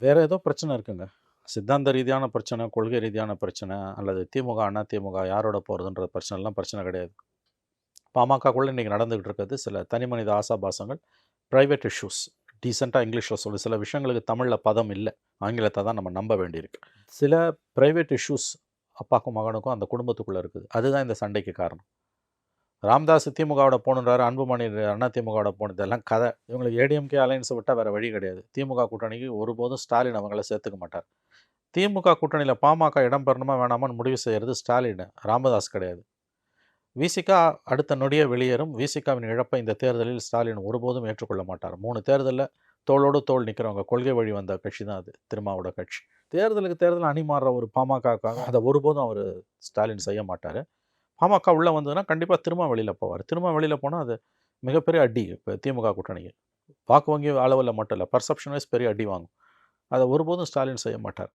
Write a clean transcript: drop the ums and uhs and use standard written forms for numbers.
வேறு ஏதோ பிரச்சனை இருக்குங்க. சித்தாந்த ரீதியான பிரச்சனை, கொள்கை ரீதியான பிரச்சனை, அல்லது திமுக, அண்ணா திமுக யாரோட போகிறதுன்ற பிரச்சனைலாம் பிரச்சனை கிடையாது. பாமகக்குள்ள இன்றைக்கி நடந்துகிட்டு இருக்கிறது சில தனி மனித ஆசாபாசங்கள், ப்ரைவேட் இஷ்யூஸ். டீசெண்டாக இங்கிலீஷில் சொல்லு, சில விஷயங்களுக்கு தமிழில் பதம் இல்லை, ஆங்கிலத்தை தான் நம்ம நம்ப வேண்டியிருக்கு. சில ப்ரைவேட் இஷ்யூஸ் அப்பாக்கும் மகனுக்கும் அந்த குடும்பத்துக்குள்ளே இருக்குது. அதுதான் இந்த சண்டைக்கு காரணம். ராமதாஸ் திமுகவோட போகணுன்றாரு, அன்புமணி அண்ணா திமுகவோட போகணும், இதெல்லாம் கதை. இவங்களுக்கு ஏடிஎம்கே அலையன்ஸை விட்டால் வேறு வழி கிடையாது. திமுக கூட்டணிக்கு ஒருபோதும் ஸ்டாலின் அவங்கள சேர்த்துக்க மாட்டார். திமுக கூட்டணியில் பாமக இடம் பெறணுமா வேணாமான்னு முடிவு செய்கிறது ஸ்டாலின், ராமதாஸ் கிடையாது. விசிகா அடுத்த நொடியே வெளியேறும். விசிகாவின் இழப்பை இந்த தேர்தலில் ஸ்டாலின் ஒருபோதும் ஏற்றுக்கொள்ள மாட்டார். 3 தேர்தலில் தோளோடு தோள் நிற்கிறவங்க, கொள்கை வழி வந்த கட்சி தான் அது, திருமாவோட கட்சி. தேர்தலுக்கு தேர்தல் அணி மாறுற ஒரு பாமகக்காக அதை ஒருபோதும் அவர் ஸ்டாலின் செய்ய மாட்டார். பாமக உள்ளே வந்ததுன்னா கண்டிப்பாக திரும்ப வெளியில் போவார். திரும்ப வெளியில் போனால் அது மிகப்பெரிய அடி. இப்போ திமுக கூட்டணிக்கு வாக்கு வங்கி அளவில் மட்டும் இல்லை, பர்செப்ஷன் வைஸ் பெரிய அடி வாங்கும். அதை ஒருபோதும் ஸ்டாலின் செய்ய மாட்டார்.